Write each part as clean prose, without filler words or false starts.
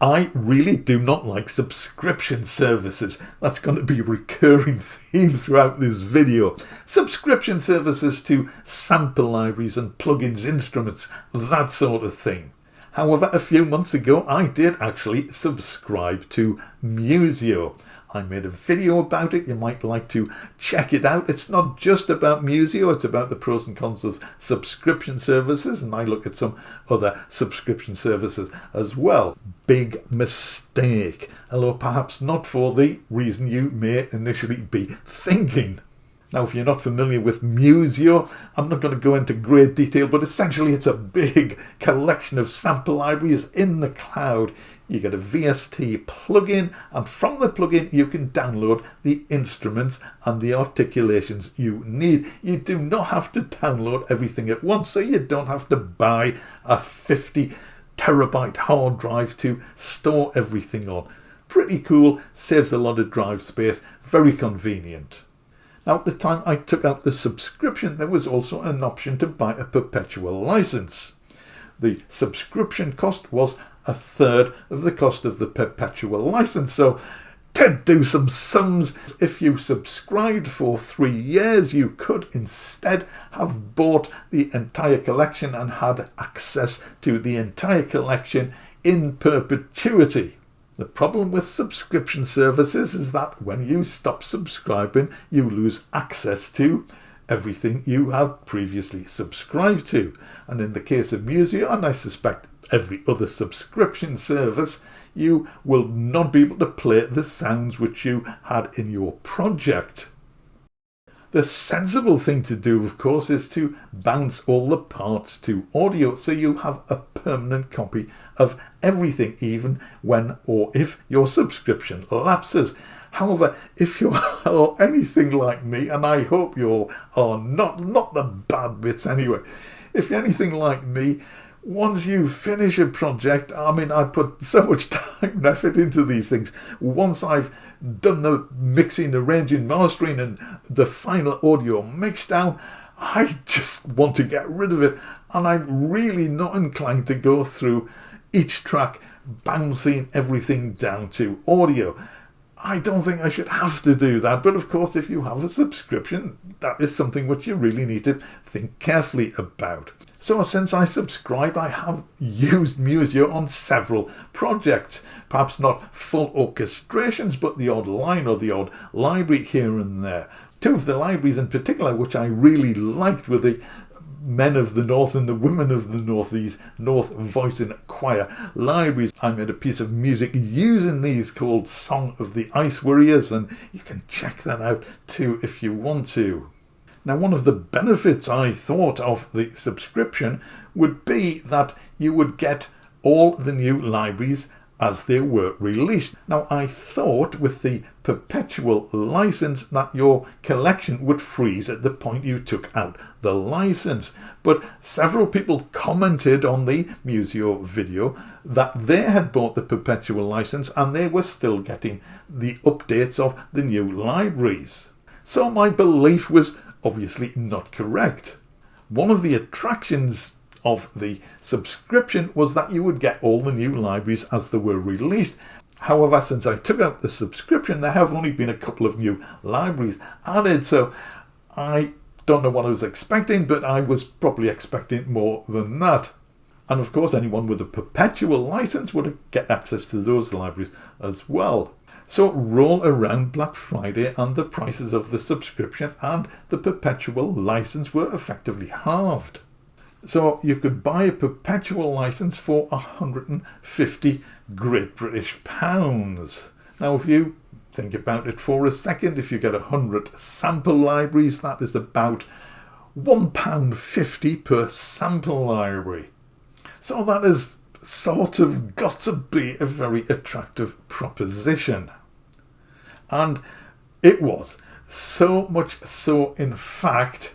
I really do not like subscription services. That's going to be a recurring theme throughout this video. Subscription services to sample libraries and plugins, instruments, that sort of thing. However, a few months ago, I did actually subscribe to Musio. I made a video about it. You might like to check it out. It's not just about Musio, it's about the pros and cons of subscription services, and I look at some other subscription services as well. Big mistake, although perhaps not for the reason you may initially be thinking. Now, if you're not familiar with Musio, I'm not going to go into great detail, but essentially it's a big collection of sample libraries in the cloud. You get a VST plugin, and from the plugin you can download the instruments and the articulations you need. You do not have to download everything at once, so you don't have to buy a 50 terabyte hard drive to store everything on. Pretty cool, saves a lot of drive space, very convenient. Now, at the time I took out the subscription, there was also an option to buy a perpetual license. The subscription cost was a third of the cost of the perpetual license. So to do some sums, if you subscribed for 3 years, you could instead have bought the entire collection and had access to the entire collection in perpetuity. The problem with subscription services is that when you stop subscribing, you lose access to everything you have previously subscribed to. And in the case of Musio, and I suspect every other subscription service, you will not be able to play the sounds which you had in your project. The sensible thing to do, of course, is to bounce all the parts to audio so you have a permanent copy of everything, even when or if your subscription lapses. However, if you are anything like me, and I hope you are not the bad bits anyway, if you're anything like me, once you finish a project, I mean, I put so much time and effort into these things. Once I've done the mixing, arranging, mastering, and the final audio mix down, I just want to get rid of it. And I'm really not inclined to go through each track, bouncing everything down to audio. I don't think I should have to do that. But of course, if you have a subscription, that is something which you really need to think carefully about. So since I subscribe, I have used Musio on several projects. Perhaps not full orchestrations, but the odd line or the odd library here and there. Two of the libraries in particular, which I really liked, were the Men of the North and the Women of the North, these North Voice and Choir libraries. I made a piece of music using these called Song of the Ice Warriors, and you can check that out too if you want to. Now, one of the benefits I thought of the subscription would be that you would get all the new libraries as they were released. Now, I thought with the perpetual license that your collection would freeze at the point you took out the license. But several people commented on the Musio video that they had bought the perpetual license and they were still getting the updates of the new libraries. So my belief was obviously not correct. One of the attractions of the subscription was that you would get all the new libraries as they were released. However, since I took out the subscription, there have only been a couple of new libraries added, so I don't know what I was expecting, but I was probably expecting more than that. And of course, anyone with a perpetual license would get access to those libraries as well. So roll around Black Friday and the prices of the subscription and the perpetual license were effectively halved. So you could buy a perpetual license for 150 Great British pounds. Now, if you think about it for a second, if you get 100 sample libraries, that is about £1.50 per sample library. So that has sort of got to be a very attractive proposition. And it was. So much so, in fact,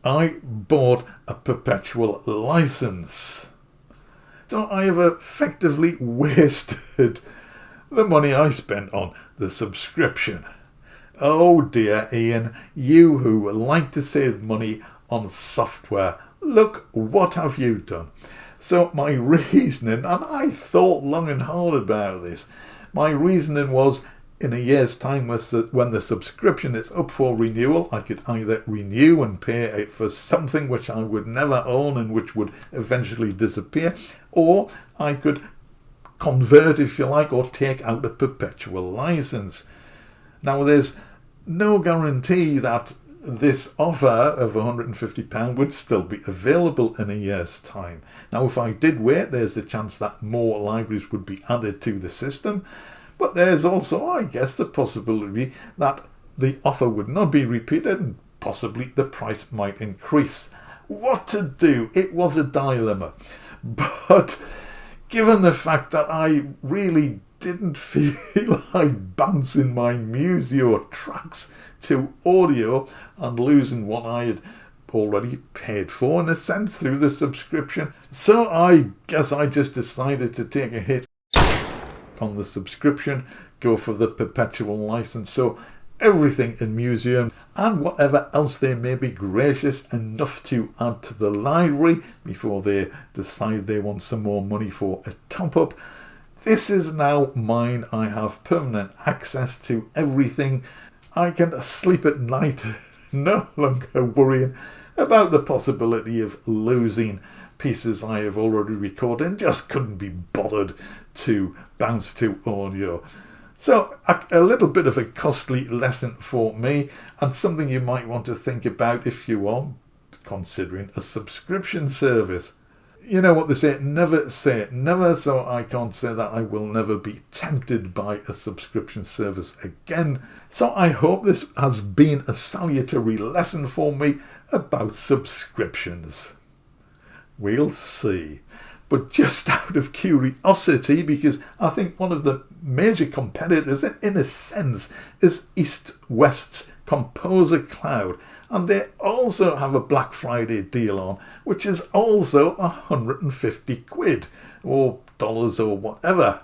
I bought a perpetual license. So I have effectively wasted the money I spent on the subscription. Oh dear, Ian, you who like to save money on software, look what have you done. So my reasoning, and I thought long and hard about this, my reasoning was, in a year's time when the subscription is up for renewal, I could either renew and pay for something which I would never own and which would eventually disappear, or I could convert, if you like, or take out a perpetual license. Now, there's no guarantee that this offer of £150 would still be available in a year's time. Now, if I did wait, there's the chance that more libraries would be added to the system, but there's also, I guess, the possibility that the offer would not be repeated and possibly the price might increase. What to do? It was a dilemma, but given the fact that I really didn't feel like bouncing my Musio tracks to audio and losing what I had already paid for, in a sense, through the subscription. So I guess I just decided to take a hit on the subscription, go for the perpetual license. So everything in Musio and whatever else they may be gracious enough to add to the library before they decide they want some more money for a top-up, this is now mine. I have permanent access to everything. I can sleep at night no longer worrying about the possibility of losing pieces I have already recorded and just couldn't be bothered to bounce to audio. So a little bit of a costly lesson for me, and something you might want to think about if you are considering a subscription service. You know what they say never, so I can't say that I will never be tempted by a subscription service again. So I hope this has been a salutary lesson for me about subscriptions. We'll see. But just out of curiosity, because I think one of the major competitors, in a sense, is East West's Composer Cloud, and they also have a Black Friday deal on, which is also 150 quid or dollars or whatever.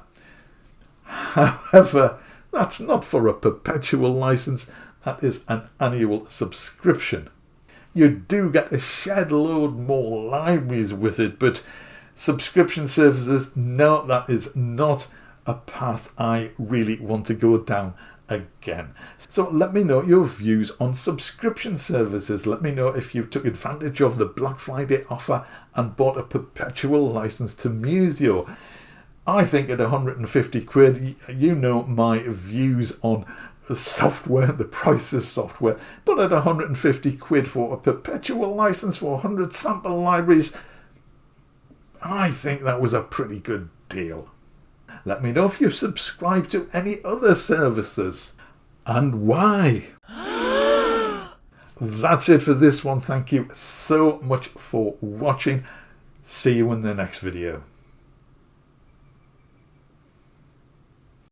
However, that's not for a perpetual license, that is an annual subscription. You do get a shed load more libraries with it, but subscription services, no, that is not a path I really want to go down again. So let me know your views on subscription services. Let me know if you took advantage of the Black Friday offer and bought a perpetual license to Musio. I think at 150 quid, you know my views on software, the price of software, but at 150 quid for a perpetual license for 100 sample libraries, I think that was a pretty good deal. Let me know if you subscribe to any other services and why. That's it for this one. Thank you so much for watching. See you in the next video.